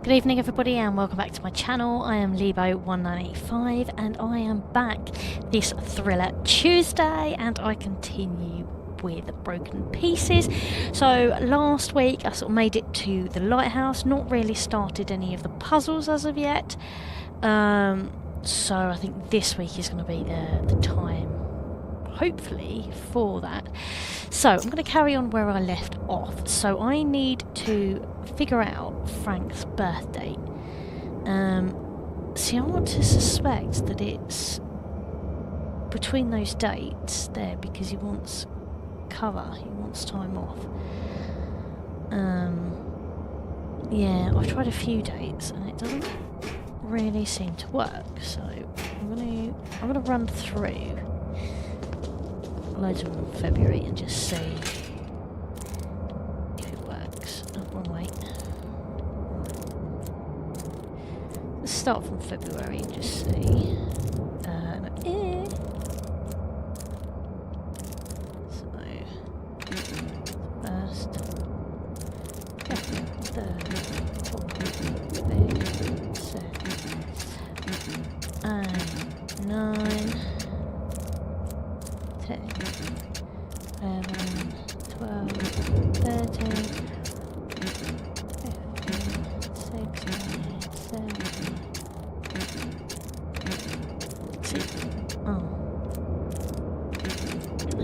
Good evening everybody and welcome back to my channel. I am Lebo1985 and I am back this Thriller Tuesday and I continue with Broken Pieces. So last week I sort of made it to the lighthouse, not really started any of the puzzles as of yet. So I think this week is going to be the time, hopefully, for that. So I'm going to carry on where I left off. So I need to figure out Frank's birth date. See, I want to suspect that it's between those dates there because he wants cover, he wants time off. Yeah, I've tried a few dates and it doesn't really seem to work. So I'm gonna run through loads of them in February and just see if it works. Oh, wrong way. Let's start from February and just see. So, first, second, third, fourth, fifth, sixth, and 9. 10, 11, 12, 13, 15, 16, 17, 16. Oh.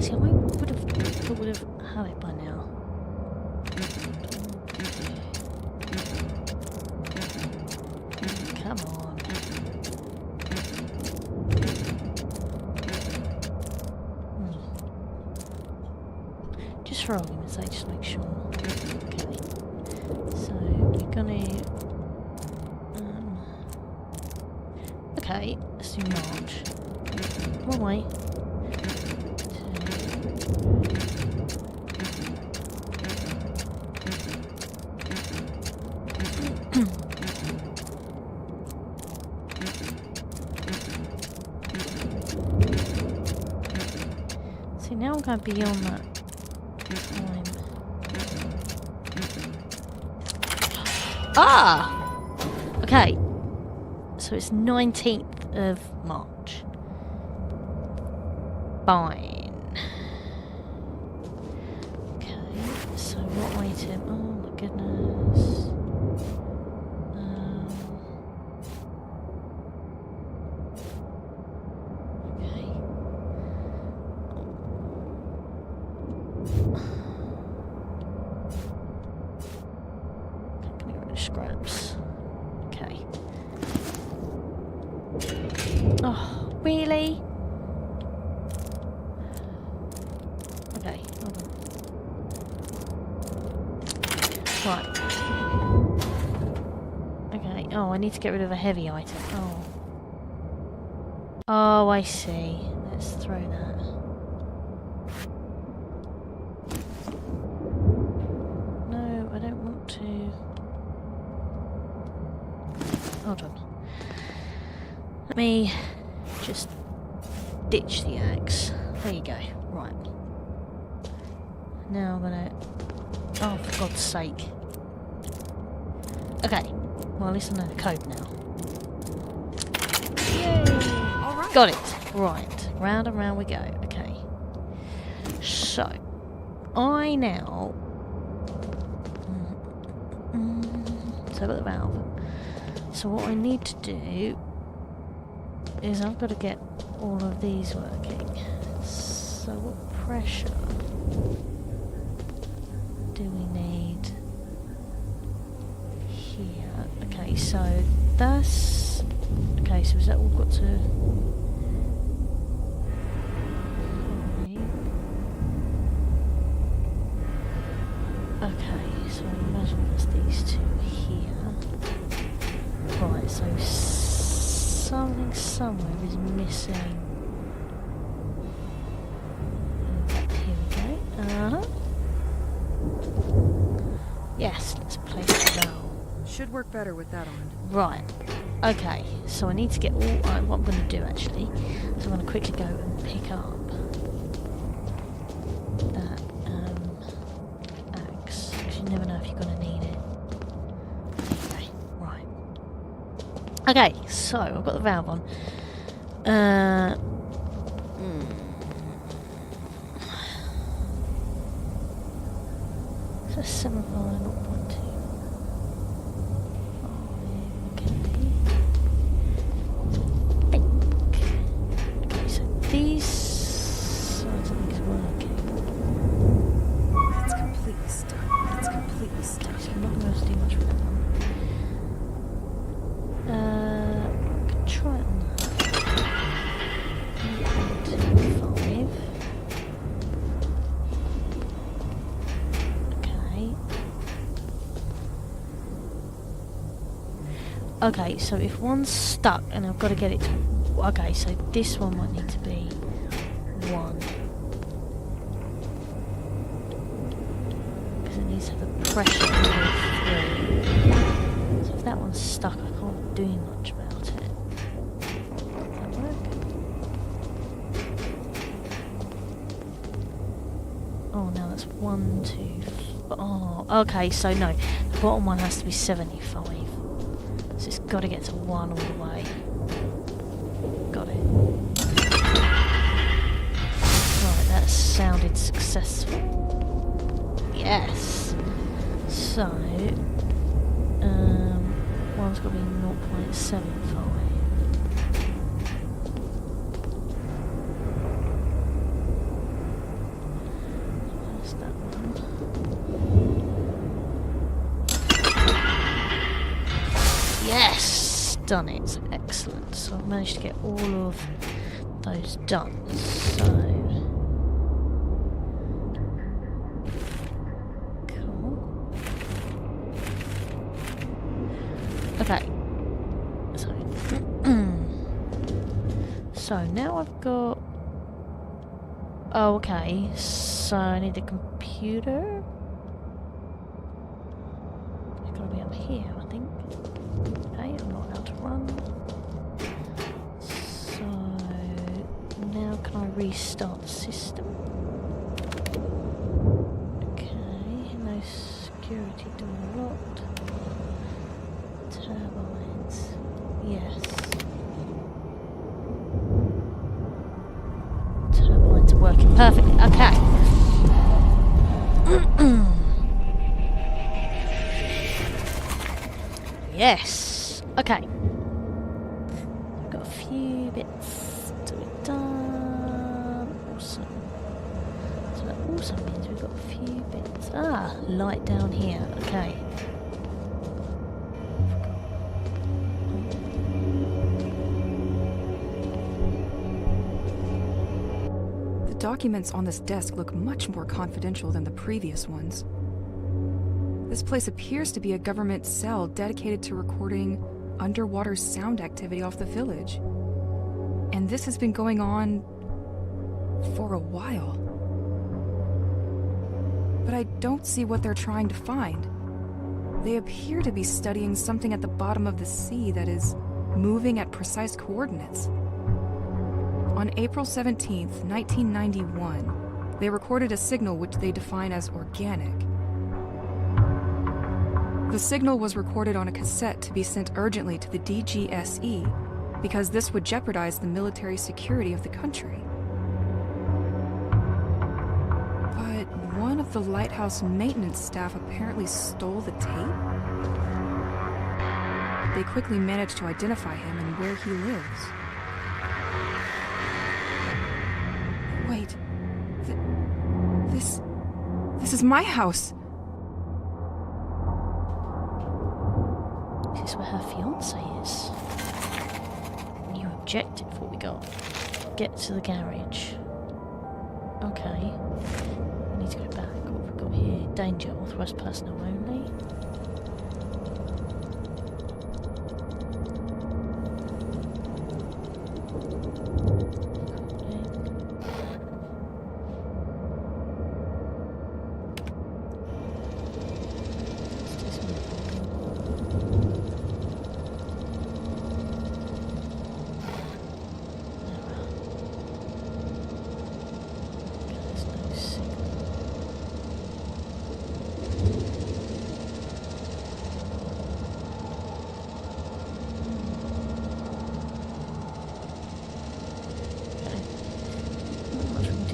See, I would have had it by now. Come on. Just for argument's sake, just make sure. Okay. So we're gonna. Okay, let's do March. Wrong way. See, now I'm going beyond that. Ah! Okay. So it's 19th of March. Fine. Okay, so what item? Oh my goodness. Scraps. Okay. Oh, really? Okay, hold on. Right. Okay. Oh, I need to get rid of a heavy item. Oh. Oh, I see. Let's throw that. No, I don't want to. Hold on. Let me just ditch the axe. There you go. Right. Now I'm gonna... Oh, for God's sake. Okay. Well, at least I know the code now. Yay! All right. Got it. Right. Round and round we go. Okay. So, I now... So I've got the valve. So what I need to do is I've got to get all of these working. So what pressure do we need here? Okay, so that's... Okay, so is that all got to... Okay, so I imagine it's these two here. Right, so something somewhere is missing. Here we go. Yes, let's place the valve. Should work better with that on. Right. Okay, so I need to get all... what I'm going to do actually, so I'm going to quickly go and pick up that axe, because you never know if you're going to need it. Okay, right. Okay, so I've got the valve on. So 7 by 0.2. Okay, so these sides I think is working. It's completely stuck. It's completely stuck. So I'm not going to do much with that one. I could try it on that. 1.25. Okay, so if one's stuck and I've got to get it to... Okay, so this one might need to be 1. Because it needs to have the pressure to go through. So if that one's stuck, I can't do much about it. Does that work? Oh, no, that's 1, 2... Oh, okay, so no. The bottom one has to be 75. So it's got to get to 1 all the way. Got it. Right, that sounded successful. Yes. So, one's got to be 0.75. Where's that one? Yes! Done it. Excellent. So I've managed to get all of those done. So... Cool. Okay. So now I've got... Oh, okay. So I need the computer. It's got to be up here, I think. Okay, I'm not allowed to run. So now can I restart the system? Okay, no security door locked. Turbines. Yes. Turbines are working perfectly. Okay. Yes. Okay. We've got a few bits to be done. Awesome. So that also means we've got a few bits. Ah, light down here. Okay. The documents on this desk look much more confidential than the previous ones. This place appears to be a government cell dedicated to recording underwater sound activity off the village. And this has been going on for a while. But I don't see what they're trying to find. They appear to be studying something at the bottom of the sea that is moving at precise coordinates. On April 17th, 1991, they recorded a signal which they define as organic. The signal was recorded on a cassette to be sent urgently to the DGSE because this would jeopardize the military security of the country. But one of the lighthouse maintenance staff apparently stole the tape. They quickly managed to identify him and where he lives. Wait, this is my house. This is where her fiance is. You objected before we got. Get to the garage. Okay. We need to go back. What have we got here? Danger. Authorized personnel only.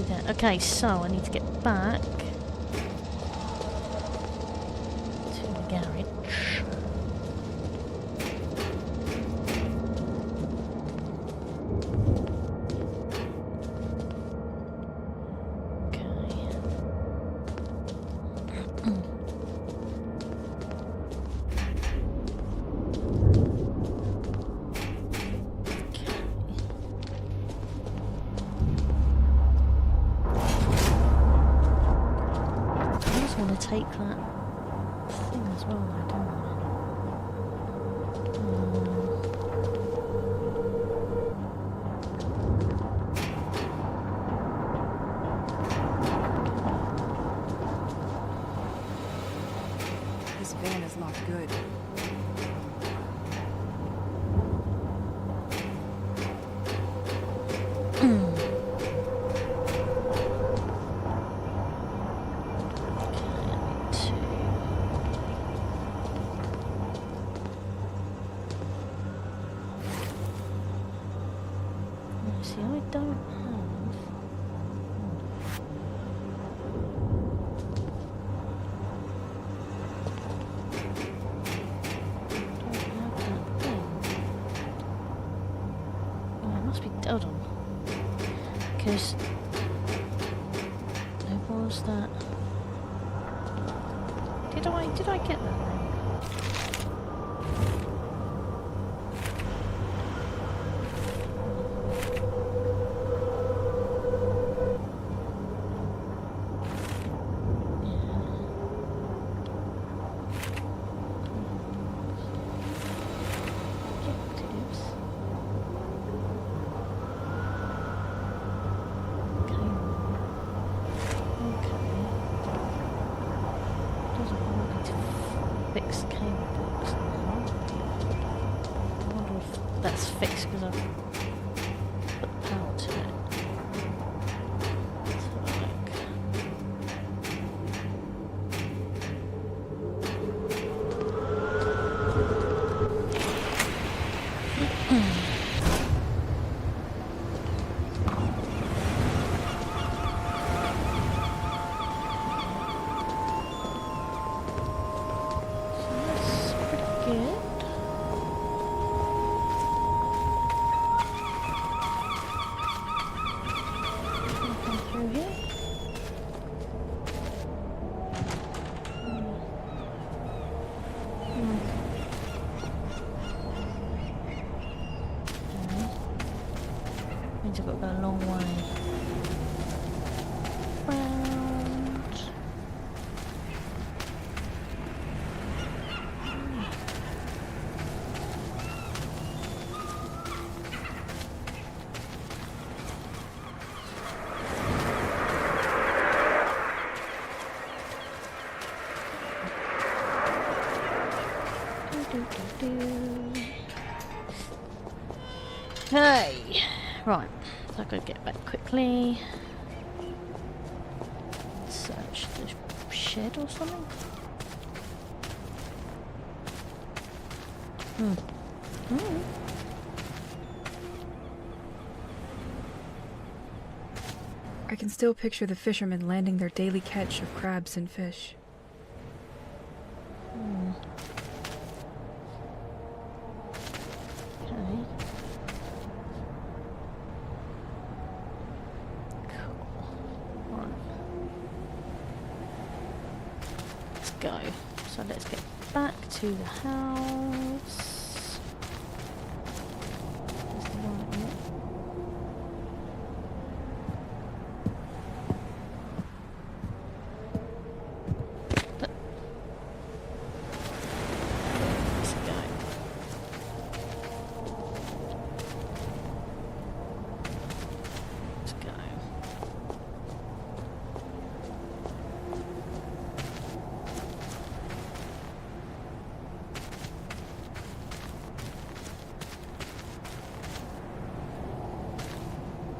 Yeah, okay, so I need to get back to the garage. Take that thing as well, though, don't This van is locked good. See, I don't have... Hold on, because there was that. Did I get that thing? Fix cable box now. I wonder if that's fixed because I've put power to it. Let's have a look. Means I've got to go a long way round. Hey, right, so I've got to get back quickly. Search the shed or something. I can still picture the fishermen landing their daily catch of crabs and fish. Okay. Cool. Right. Let's go. So let's get back to the house. There's the right one.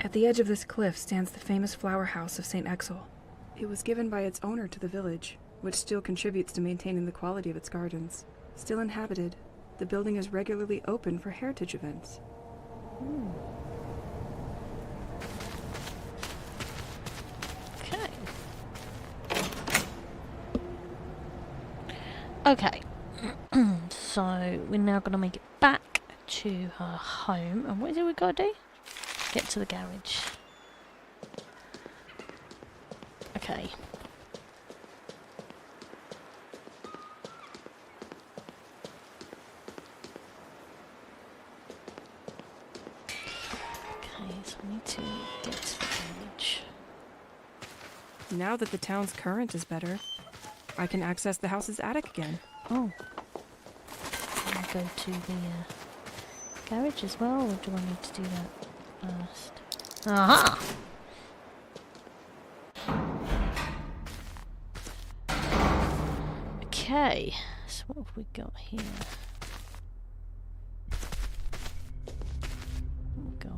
At the edge of this cliff stands the famous flower house of St. Exel. It was given by its owner to the village, which still contributes to maintaining the quality of its gardens. Still inhabited, the building is regularly open for heritage events. Okay. So we're now going to make it back to her home. And what is it we got to do? Get to the garage. Okay. Okay, so I need to get to the garage. Now that the town's current is better, I can access the house's attic again. Oh. I'll go to the garage as well, or do I need to do that first? Aha! Okay, so what have we got here? What have we got?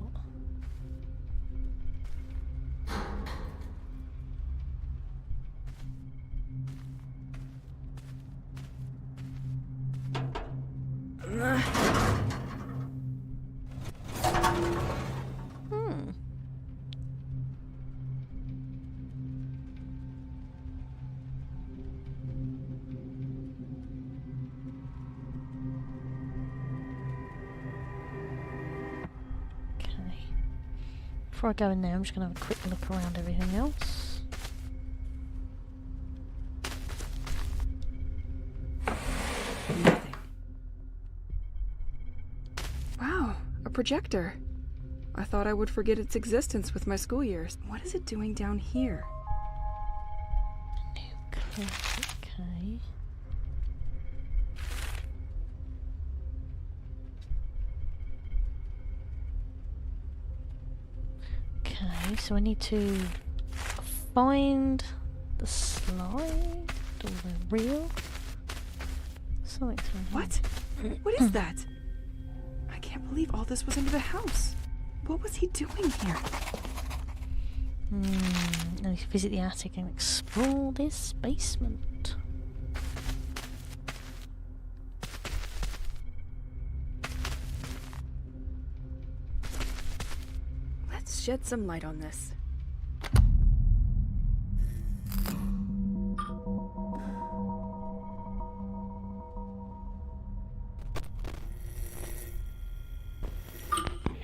Before I go in there, I'm just going to have a quick look around everything else. Nothing. Wow, a projector. I thought I would forget its existence with my school years. What is it doing down here? Nuclear, okay. Okay, so I need to find the slide or the reel. Something's on here. What? What is that? I can't believe all this was under the house. What was he doing here? I need to visit the attic and explore this basement. Let's shed some light on this.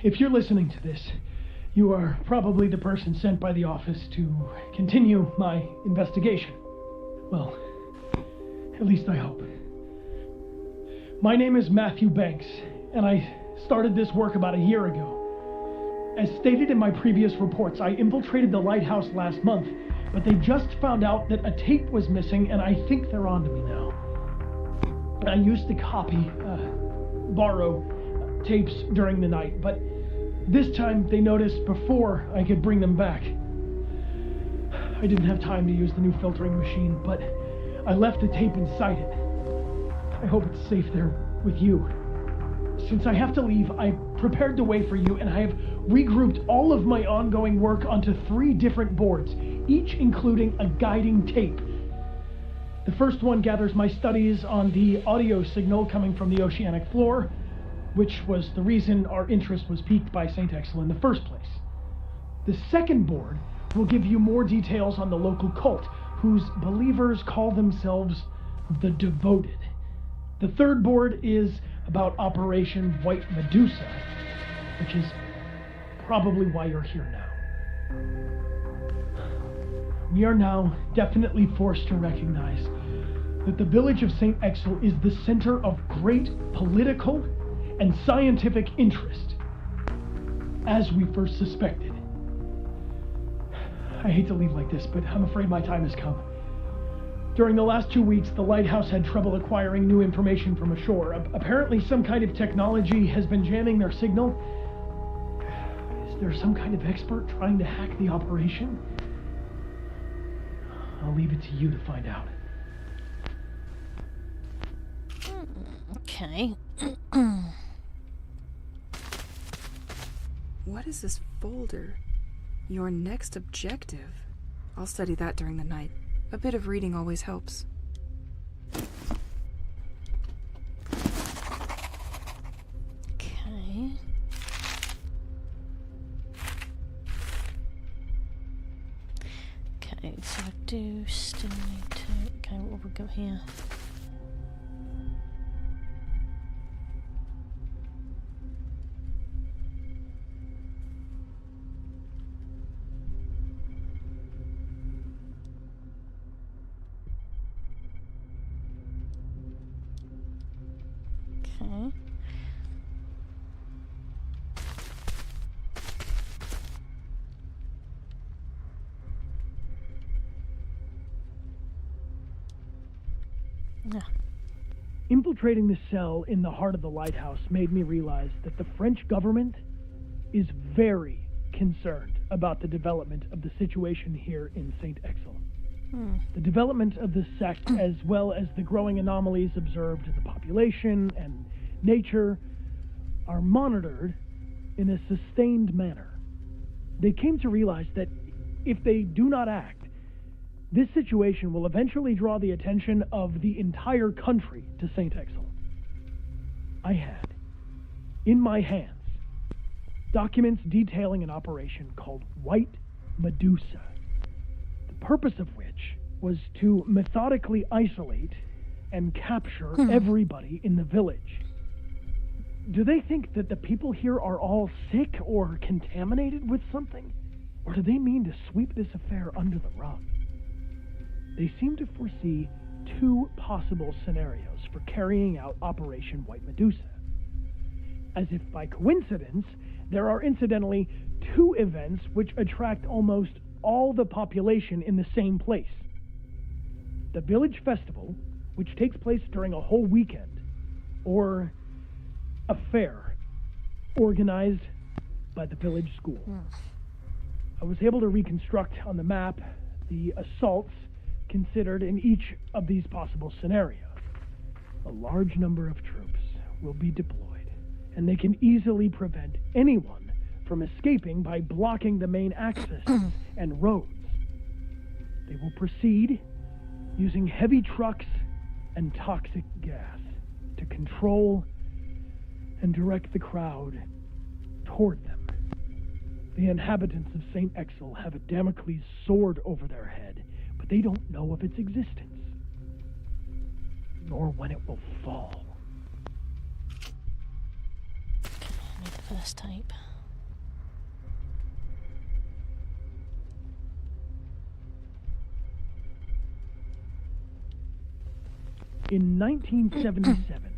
If you're listening to this, you are probably the person sent by the office to continue my investigation. Well, at least I hope. My name is Matthew Banks, and I started this work about a year ago. As stated in my previous reports, I infiltrated the lighthouse last month, but they just found out that a tape was missing, and I think they're onto me now. I used to borrow tapes during the night, but this time they noticed before I could bring them back. I didn't have time to use the new filtering machine, but I left the tape inside it. I hope it's safe there with you. Since I have to leave, I prepared the way for you, and I have regrouped all of my ongoing work onto 3 different boards, each including a guiding tape. The first one gathers my studies on the audio signal coming from the oceanic floor, which was the reason our interest was piqued by St. Exel in the first place. The second board will give you more details on the local cult, whose believers call themselves the Devoted. The third board is about Operation White Medusa, which is probably why you're here now. We are now definitely forced to recognize that the village of St. Exel is the center of great political and scientific interest, as we first suspected. I hate to leave like this, but I'm afraid my time has come. During the last 2 weeks, the lighthouse had trouble acquiring new information from ashore. Apparently some kind of technology has been jamming their signal. Is there some kind of expert trying to hack the operation? I'll leave it to you to find out. Okay. What is this folder? Your next objective. I'll study that during the night. A bit of reading always helps. Okay. Okay, so I do still need to... Okay, what have we got here? Okay. Yeah. Infiltrating the cell in the heart of the lighthouse made me realize that the French government is very concerned about the development of the situation here in St. Exil. The development of the sect, as well as the growing anomalies observed in the population and nature, are monitored in a sustained manner. They came to realize that if they do not act, this situation will eventually draw the attention of the entire country to St. Exil. I had, in my hands, documents detailing an operation called White Medusa, the purpose of which was to methodically isolate and capture everybody in the village. Do they think that the people here are all sick or contaminated with something? Or do they mean to sweep this affair under the rug? They seem to foresee two possible scenarios for carrying out Operation White Medusa. As if by coincidence, there are incidentally two events which attract almost all the population in the same place. The village festival, which takes place during a whole weekend, or a fair organized by the village school. I was able to reconstruct on the map the assaults considered in each of these possible scenarios. A large number of troops will be deployed, and they can easily prevent anyone from escaping by blocking the main accesses and roads. They will proceed using heavy trucks and toxic gas to control and direct the crowd toward them. The inhabitants of St. Exil have a Damocles sword over their head, but they don't know of its existence, nor when it will fall. Okay, I need the first tape. In 1977,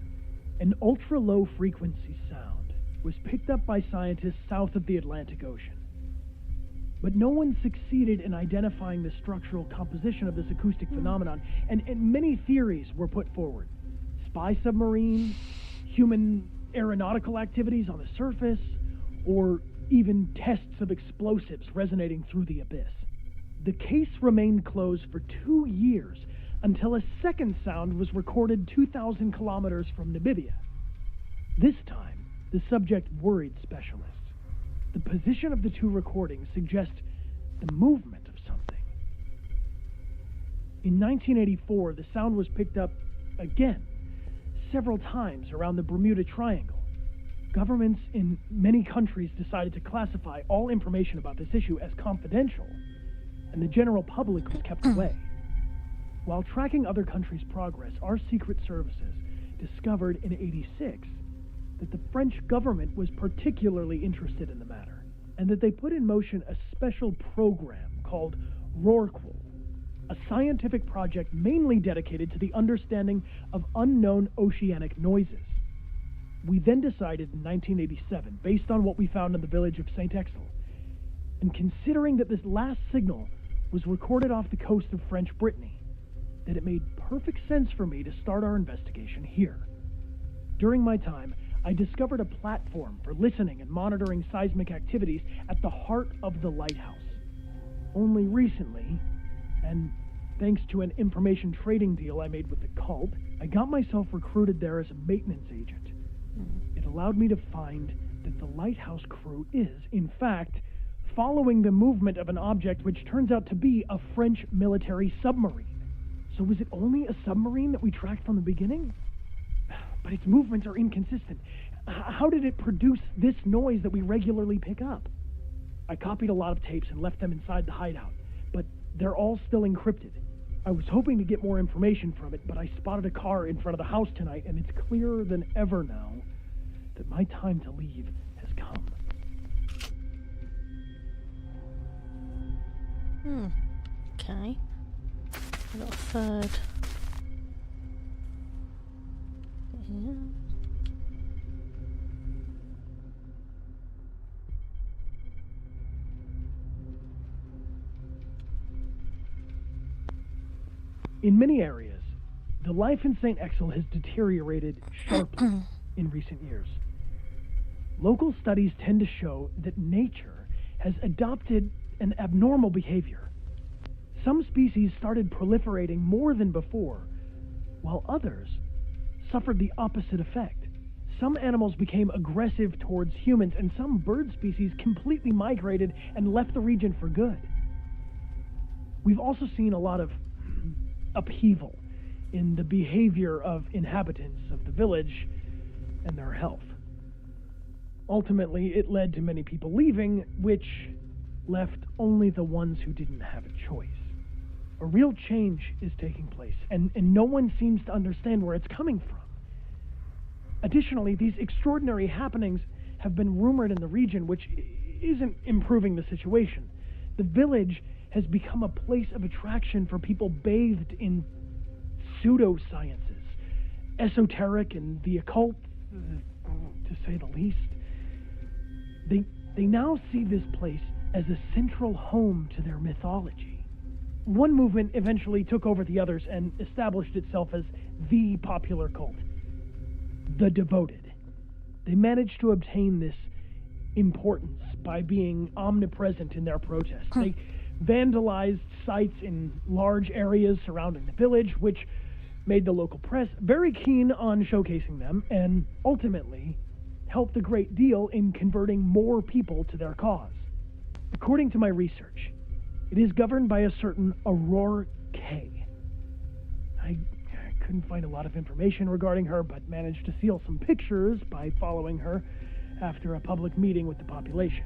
an ultra-low frequency sound was picked up by scientists south of the Atlantic Ocean. But no one succeeded in identifying the structural composition of this acoustic phenomenon, and many theories were put forward. Spy submarines, human aeronautical activities on the surface, or even tests of explosives resonating through the abyss. The case remained closed for 2 years until a second sound was recorded 2,000 kilometers from Namibia. This time, the subject worried specialists. The position of the two recordings suggests the movement of something. In 1984, the sound was picked up again, several times around the Bermuda Triangle. Governments in many countries decided to classify all information about this issue as confidential, and the general public was kept away. While tracking other countries' progress, our secret services discovered in '86 that the French government was particularly interested in the matter, and that they put in motion a special program called Rorqual, a scientific project mainly dedicated to the understanding of unknown oceanic noises. We then decided in 1987, based on what we found in the village of St. Exil, and considering that this last signal was recorded off the coast of French Brittany, that it made perfect sense for me to start our investigation here. During my time, I discovered a platform for listening and monitoring seismic activities at the heart of the lighthouse. Only recently, and thanks to an information trading deal I made with the cult, I got myself recruited there as a maintenance agent. It allowed me to find that the lighthouse crew is, in fact, following the movement of an object which turns out to be a French military submarine. So was it only a submarine that we tracked from the beginning? But its movements are inconsistent. How did it produce this noise that we regularly pick up? I copied a lot of tapes and left them inside the hideout, but they're all still encrypted. I was hoping to get more information from it, but I spotted a car in front of the house tonight, and it's clearer than ever now that my time to leave has come. Okay. I've got a third. Yeah. In many areas, the life in St. Exel has deteriorated sharply in recent years. Local studies tend to show that nature has adopted an abnormal behavior. Some species started proliferating more than before, while others suffered the opposite effect. Some animals became aggressive towards humans, and some bird species completely migrated and left the region for good. We've also seen a lot of upheaval in the behavior of inhabitants of the village and their health. Ultimately, it led to many people leaving, which left only the ones who didn't have a choice. A real change is taking place, and no one seems to understand where it's coming from. Additionally, these extraordinary happenings have been rumored in the region, which isn't improving the situation. The village has become a place of attraction for people bathed in pseudosciences, esoteric and the occult, to say the least. They now see this place as a central home to their mythology. One movement eventually took over the others and established itself as the popular cult, the Devoted. They managed to obtain this importance by being omnipresent in their protests. They vandalized sites in large areas surrounding the village, which made the local press very keen on showcasing them, and ultimately helped a great deal in converting more people to their cause. According to my research, it is governed by a certain Aurora K. I couldn't find a lot of information regarding her, but managed to steal some pictures by following her after a public meeting with the population.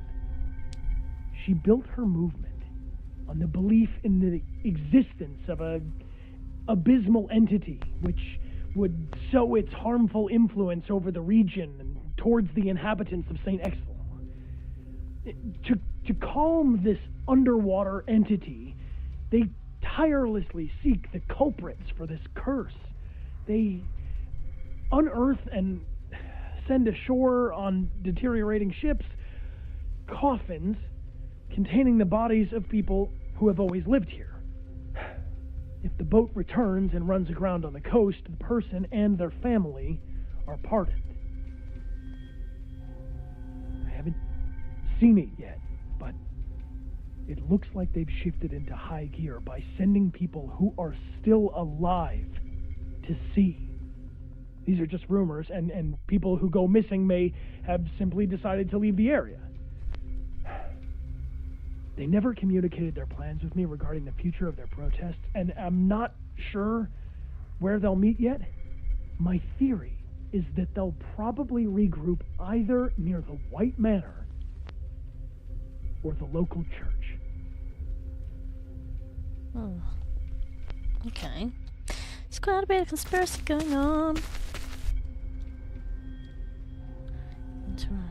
She built her movement on the belief in the existence of an abysmal entity which would sow its harmful influence over the region and towards the inhabitants of St. Exel. To calm this underwater entity, they tirelessly seek the culprits for this curse. They unearth and send ashore on deteriorating ships coffins containing the bodies of people who have always lived here. If the boat returns and runs aground on the coast, the person and their family are pardoned. I haven't seen it yet, but it looks like they've shifted into high gear by sending people who are still alive to sea. These are just rumors, and people who go missing may have simply decided to leave the area. They never communicated their plans with me regarding the future of their protests, and I'm not sure where they'll meet yet. My theory is that they'll probably regroup either near the White Manor or the local church. Oh. Okay. There's quite a bit of conspiracy going on. Interact.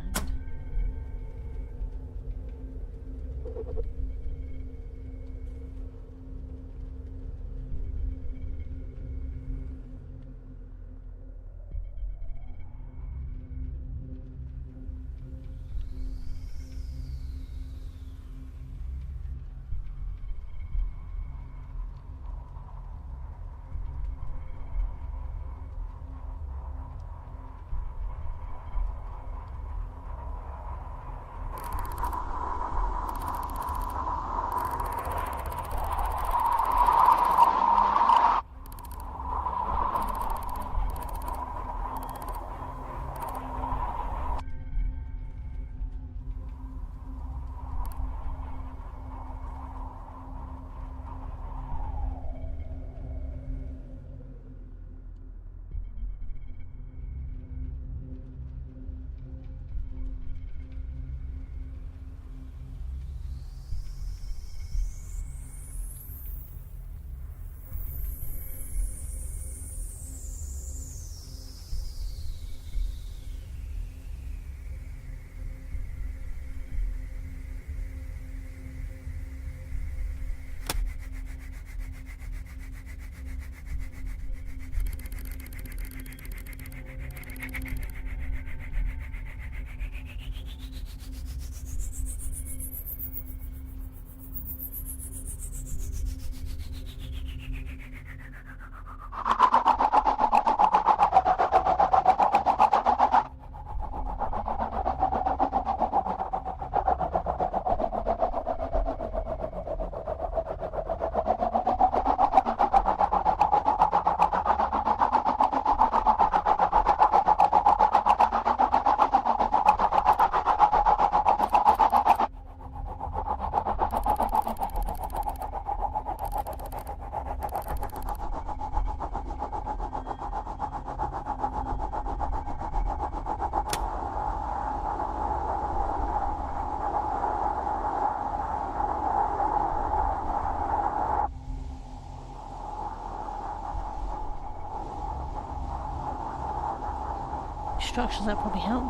instructions, that'll probably help.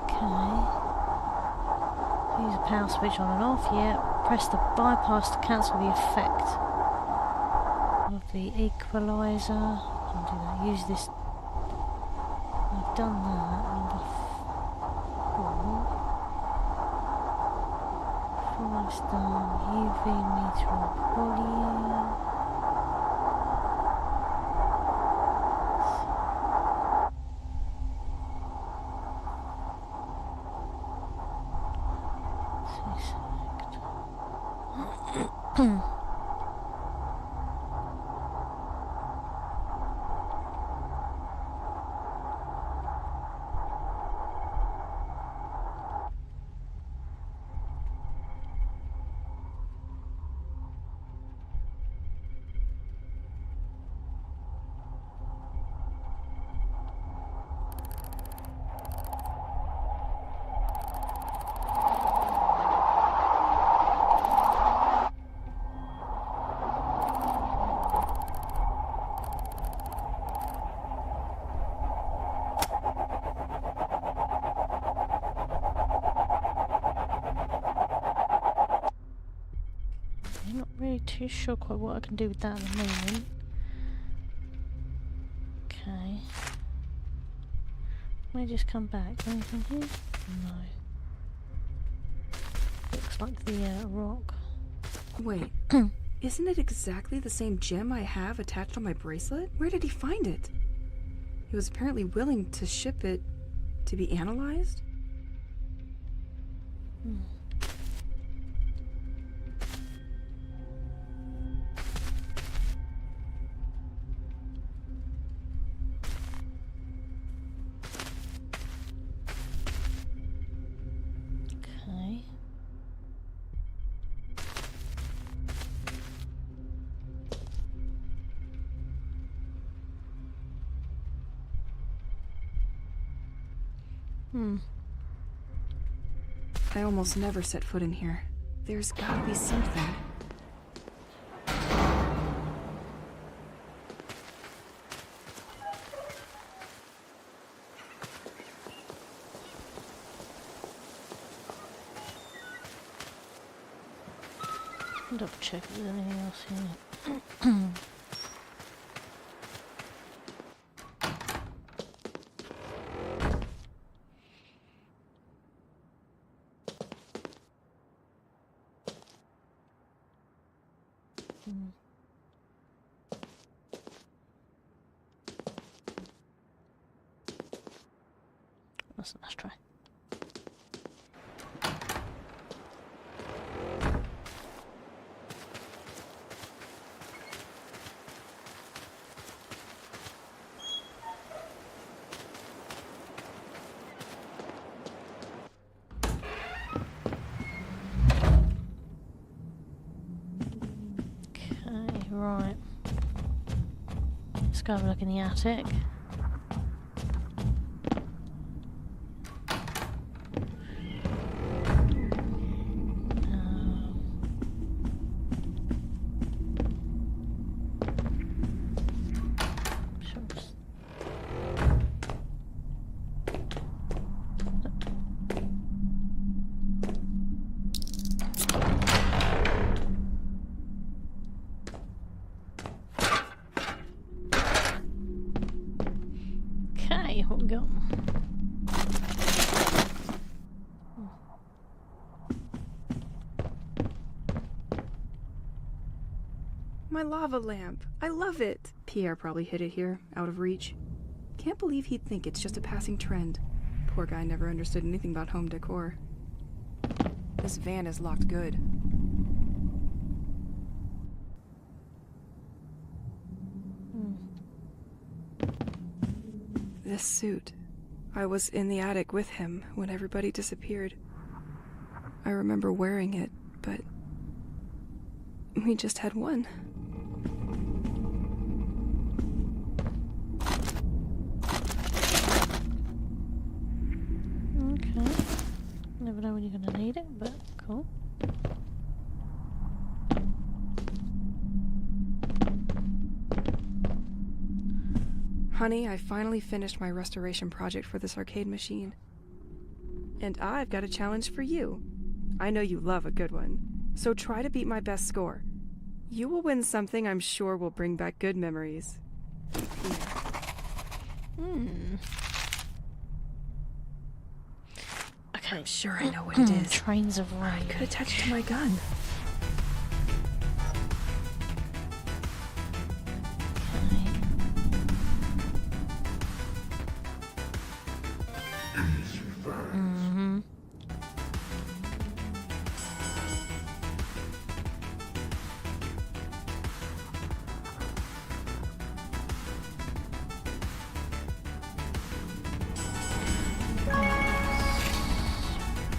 Okay. Use the power switch on and off, yeah. Press the bypass to cancel the effect of the equalizer. Can't do that. Use this. I've done that. Number 4. 5 star UV meter of volume. I'm not really too sure quite what I can do with that at the moment. Okay. May just come back. Anything here? No. Looks like the rock. Wait, isn't it exactly the same gem I have attached on my bracelet? Where did he find it? He was apparently willing to ship it to be analyzed? Okay. I almost never set foot in here. There's gotta be something. Double check if there's anything else here. That's a nice try. Okay, right. Let's go have a look in the attic. Okay, what we got? My lava lamp. I love it. Pierre probably hid it here, out of reach. Can't believe he'd think it's just a passing trend. Poor guy never understood anything about home decor. This van is locked good. This suit. I was in the attic with him when everybody disappeared. I remember wearing it, but we just had one. Okay. Never know when you're gonna need it, but cool. Honey, I finally finished my restoration project for this arcade machine. And I've got a challenge for you. I know you love a good one, so try to beat my best score. You will win something I'm sure will bring back good memories. Okay. I'm sure I know what it is. Trains of I Rage. could attach it to my gun.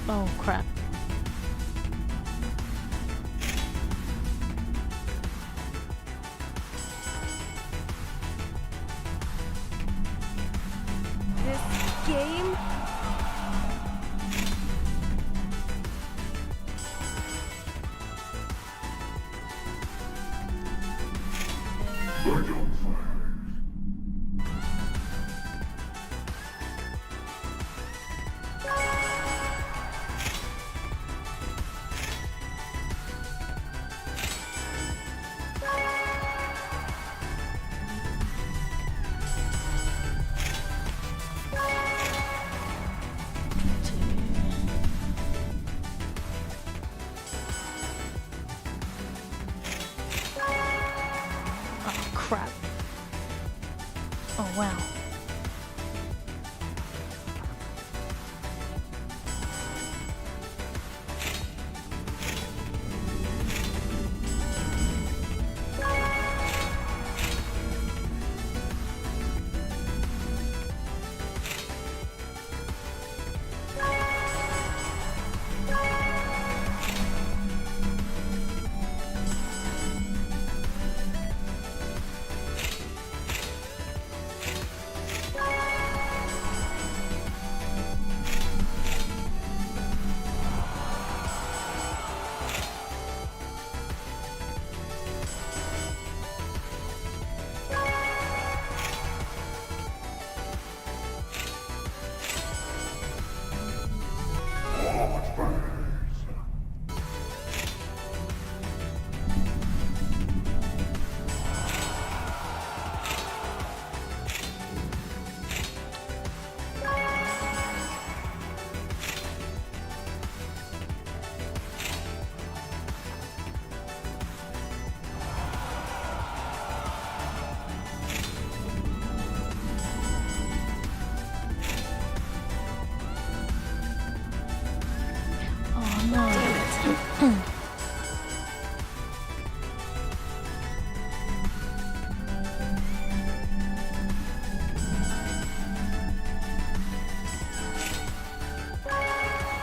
Oh crap. This game? Oh crap. Oh wow.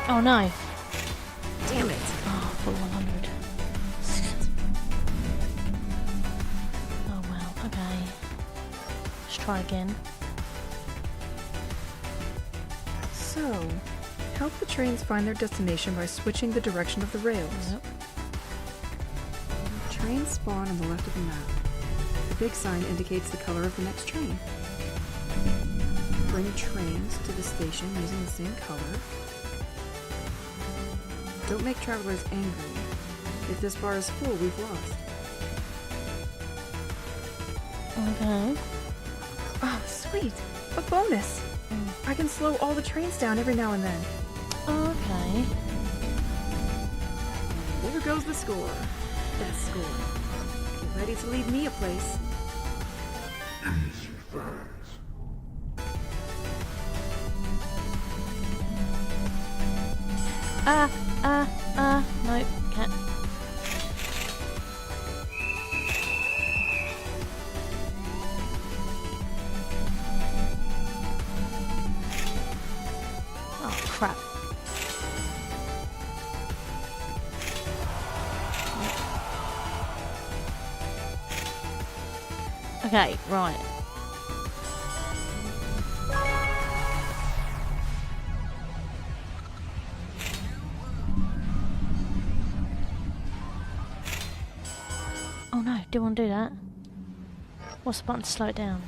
Oh no. Damn it. Oh, full 100. Oh well, okay. Let's try again. So, help the trains find their destination by switching the direction of the rails. Yep. Trains spawn on the left of the map. The big sign indicates the color of the next train. Bring trains to the station using the same color. Don't make travelers angry. If this bar is full, we've lost. Okay. Oh, sweet! A bonus! I can slow all the trains down every now and then. Okay. There goes the score. Best score. Get ready to leave me a place. Nope, can't. Oh, crap. Okay, right. Oh no, do you want to do that? What's the button to slow it down?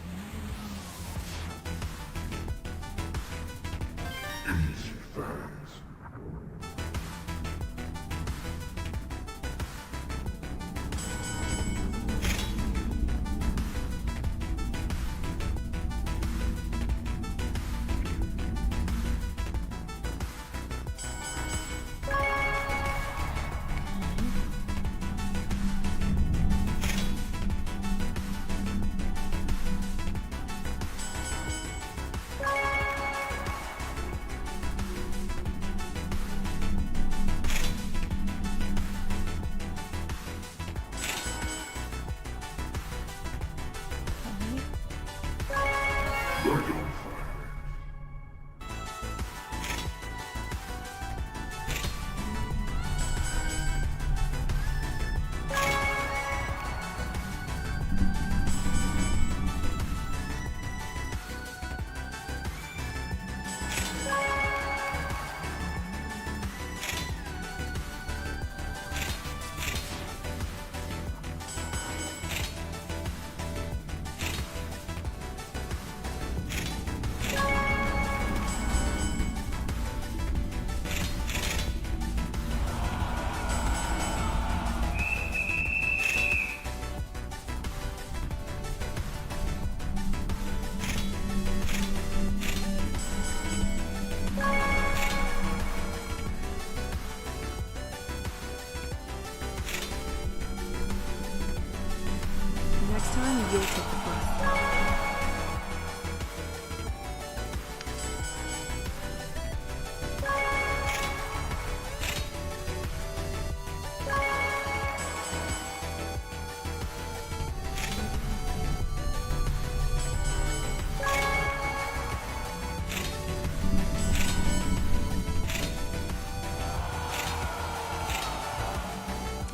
Next time, you'll take the bus.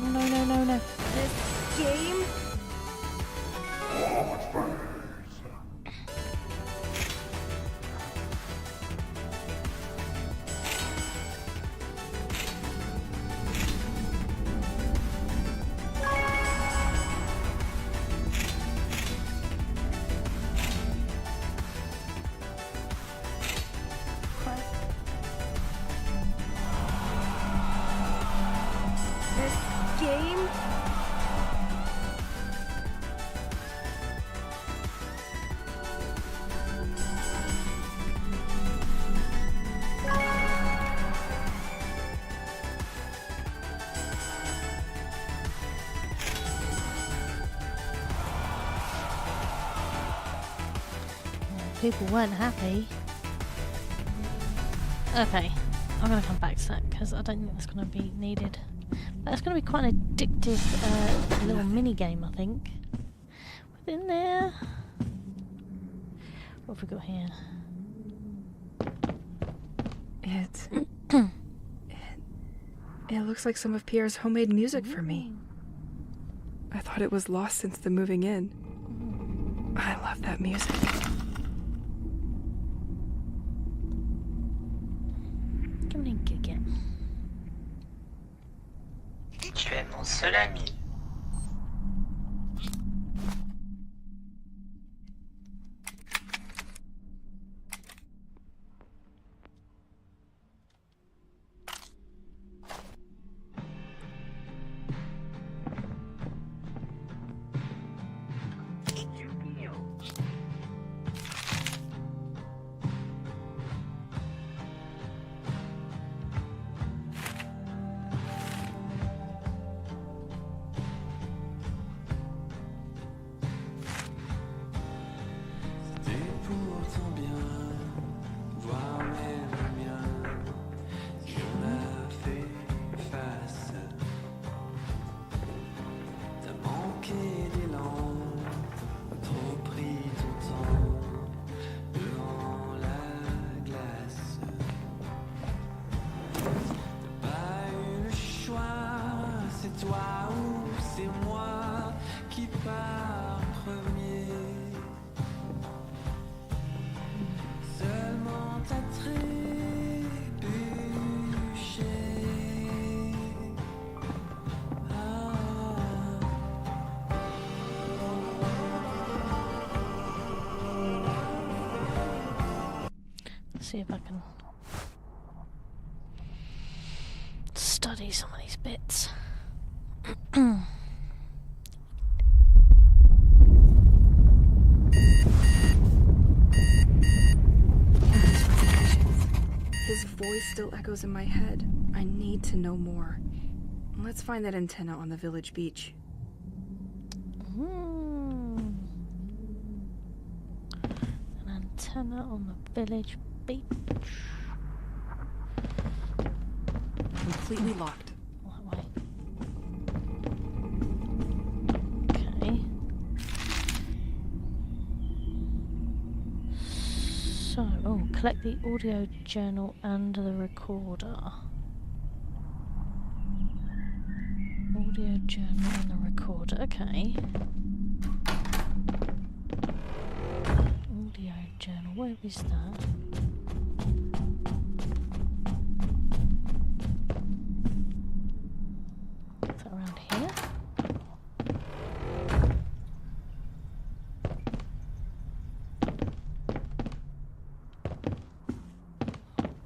No. This game? Game? People weren't happy. Okay, I'm going to come back to that because I don't think that's going to be needed. That's going to be quite an addictive little mini game, I think. Within there. What have we got here? It looks like some of Pierre's homemade music for me. I thought it was lost since the moving in. I love that music. Come in, kick it. Tu es mon seul ami. See if I can. study some of these bits. His voice still echoes in my head. I need to know more. Let's find that antenna on the village beach. An antenna on the village beach. Completely locked. That way. Okay. So, collect the audio journal and the recorder. Audio journal and the recorder, okay. Audio journal, where is that? Is that around here?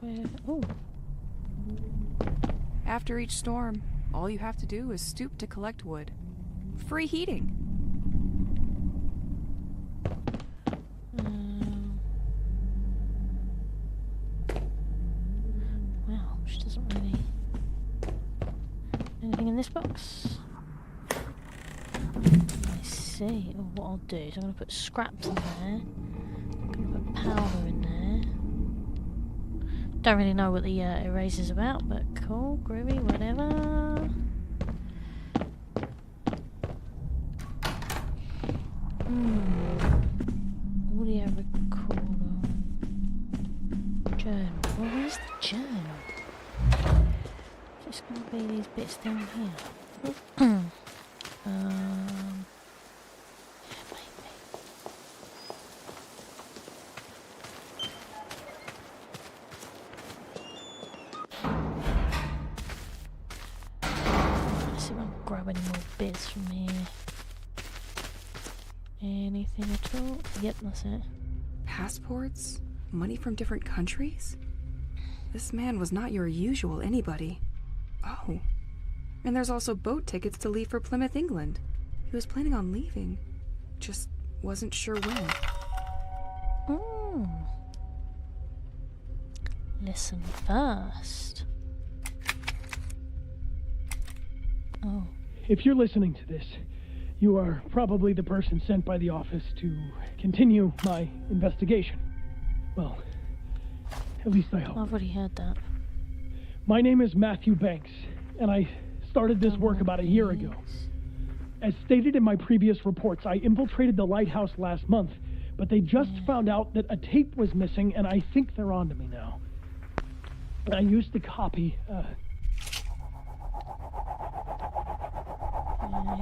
Where? Oh. After each storm, all you have to do is stoop to collect wood. Free heating. Wow, she doesn't really... Anything in this box? I see. Oh, what I'll do is I'm going to put scraps in there. I'm going to put powder in there. Don't really know what the eraser's about, but cool, groovy, whatever. Audio recorder. Journal. Well, where's the journal? It's going to be these bits down here. Yeah, maybe. Let's see if I can grab any more bits from here. Anything at all? Yep, that's it. Passports? Money from different countries? This man was not your usual anybody. Oh. And there's also boat tickets to leave for Plymouth, England. He was planning on leaving. Just wasn't sure when. Listen first. Oh. If you're listening to this, you are probably the person sent by the office to continue my investigation. Well, at least I hope. I've already heard that. My name is Matthew Banks, and I started this work about a year ago. As stated in my previous reports, I infiltrated the lighthouse last month, but they just found out that a tape was missing, and I think they're on to me now. I used to copy, I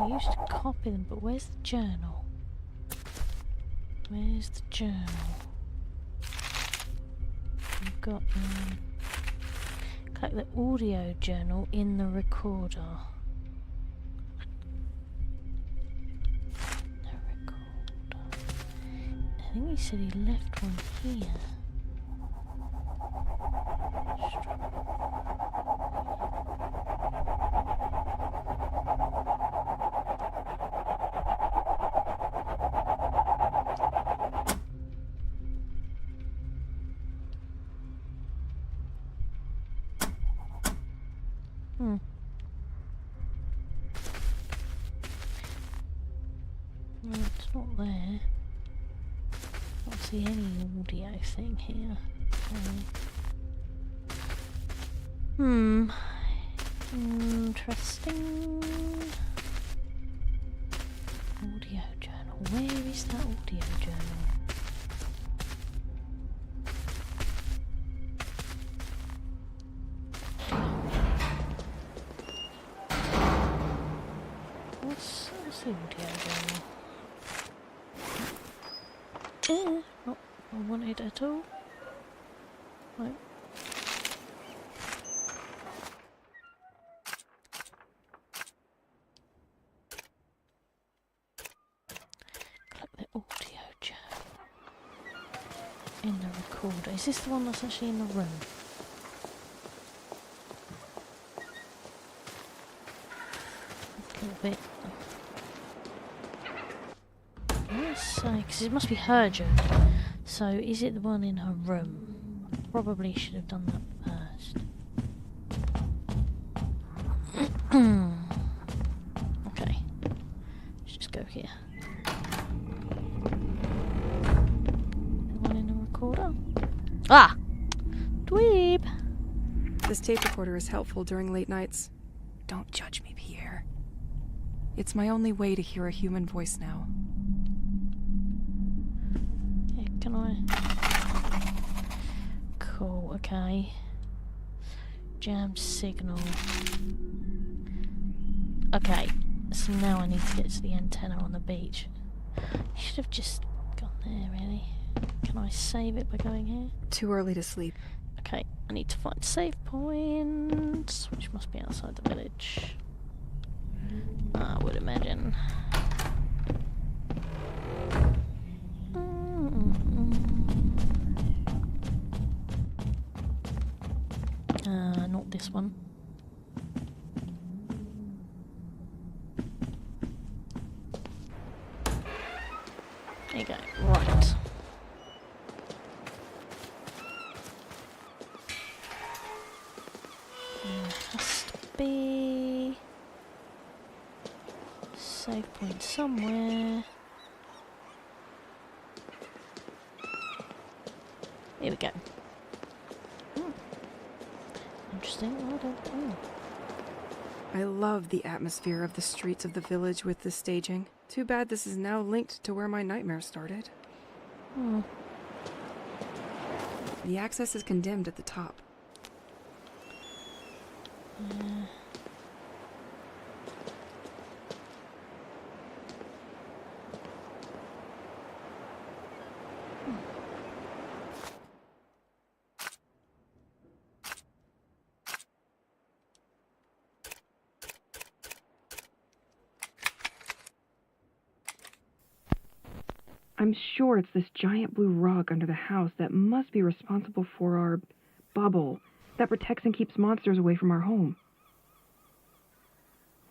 used to copy them, but where's the journal? Where's the journal? You've got collect the audio journal in the recorder. The recorder. I think he said he left one here. No, it's not there. Can't see any audio thing here. Interesting. Audio journal. Where is that audio journal? What's the audio journal? Not what I wanted at all. Right. Click the audio journal in the recorder. Is this the one that's actually in the room? little bit. Let's say, because it must be her journal. So, is it the one in her room? I probably should have done that first. Okay. Let's just go here. The one in the recorder? Ah! Dweeb! This tape recorder is helpful during late nights. Don't judge me, Pierre. It's my only way to hear a human voice now. Yeah, can I? Cool, okay. Jammed signal. Okay, so now I need to get to the antenna on the beach. I should have just gone there, really. Can I save it by going here? Too early to sleep. Okay, I need to find save points, which must be outside the village. I would imagine. Not this one. There you go. Right. Has to be save point somewhere. Here we go. Interesting. I love the atmosphere of the streets of the village with this staging. Too bad this is now linked to where my nightmare started. The access is condemned at the top. I'm sure it's this giant blue rock under the house that must be responsible for our bubble that protects and keeps monsters away from our home.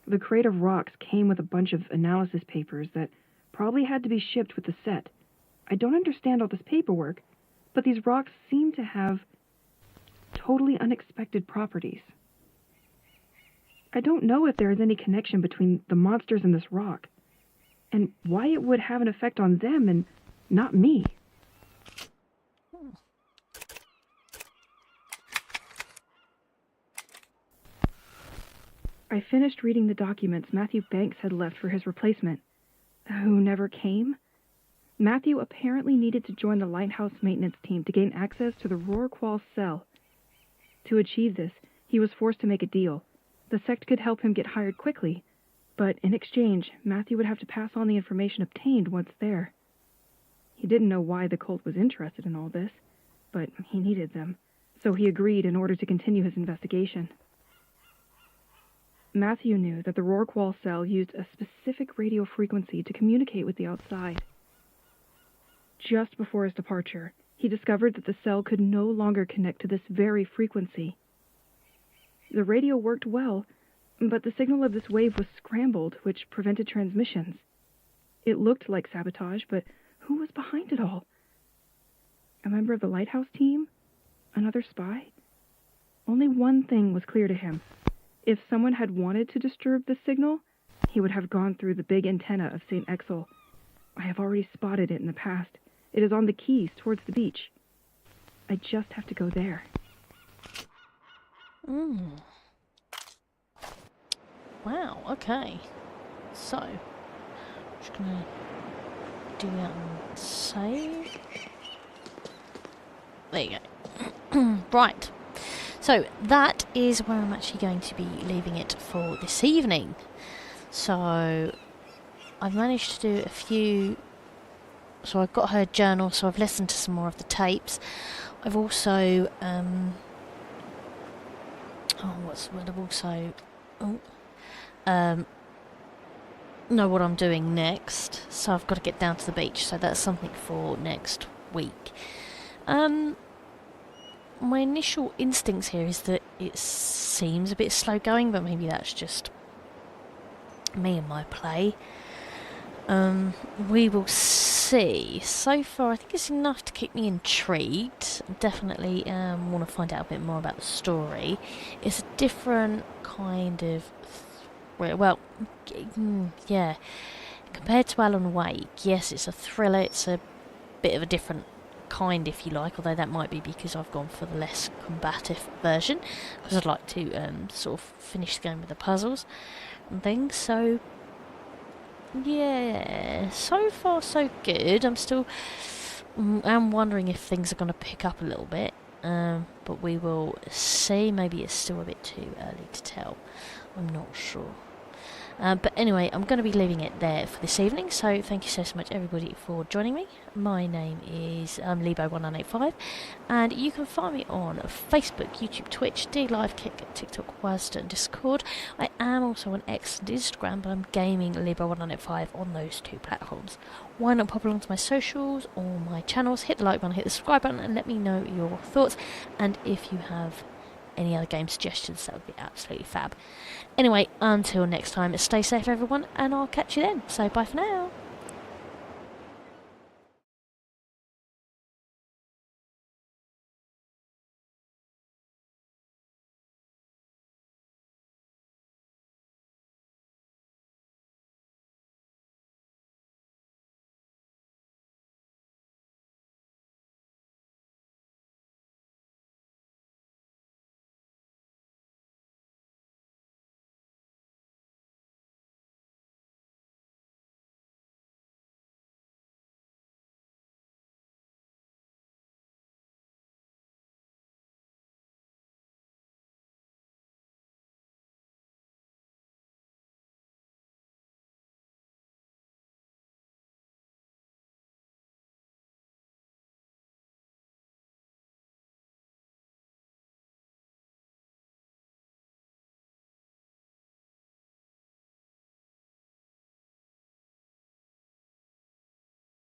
The crate of rocks came with a bunch of analysis papers that probably had to be shipped with the set. I don't understand all this paperwork, but these rocks seem to have totally unexpected properties. I don't know if there is any connection between the monsters and this rock, and why it would have an effect on them and not me. I finished reading the documents Matthew Banks had left for his replacement, who never came. Matthew apparently needed to join the lighthouse maintenance team to gain access to the Rorqual cell. To achieve this, he was forced to make a deal. The sect could help him get hired quickly, but in exchange, Matthew would have to pass on the information obtained once there. He didn't know why the cult was interested in all this, but he needed them, so he agreed in order to continue his investigation. Matthew knew that the Rorqual cell used a specific radio frequency to communicate with the outside. Just before his departure, he discovered that the cell could no longer connect to this very frequency. The radio worked well, but the signal of this wave was scrambled, which prevented transmissions. It looked like sabotage, but who was behind it all? A member of the lighthouse team? Another spy? Only one thing was clear to him. If someone had wanted to disturb the signal, he would have gone through the big antenna of St. Exel. I have already spotted it in the past. It is on the quays towards the beach. I just have to go there. Wow, okay. So, just gonna do that and save. There you go. Right. So, that is where I'm actually going to be leaving it for this evening. So, I've managed to do a few... So, I've got her journal, so I've listened to some more of the tapes. I've also... what's the word? I've also... know what I'm doing next, so I've got to get down to the beach, so that's something for next week. My initial instincts here is that it seems a bit slow going, but maybe that's just me and my play. We will see. So far, I think it's enough to keep me intrigued. Definitely want to find out a bit more about the story. It's a different kind of... well, yeah. Compared to Alan Wake, yes, it's a thriller. It's a bit of a different kind, if you like, although that might be because I've gone for the less combative version, because I'd like to sort of finish the game with the puzzles and things. So yeah, so far so good. I'm wondering if things are going to pick up a little bit, but we will see. Maybe it's still a bit too early to tell. I'm not sure. But anyway, I'm going to be leaving it there for this evening, so thank you so much everybody for joining me. My name is Lebo1985, and you can find me on Facebook, YouTube, Twitch, DLive, Kick, TikTok, Wazda, and Discord. I am also on X and Instagram, but I'm gaming Lebo1985 on those two platforms. Why not pop along to my socials or my channels, hit the like button, hit the subscribe button, and let me know your thoughts, and if you have any other game suggestions, that would be absolutely fab. Anyway, until next time, stay safe everyone, and I'll catch you then. So bye for now.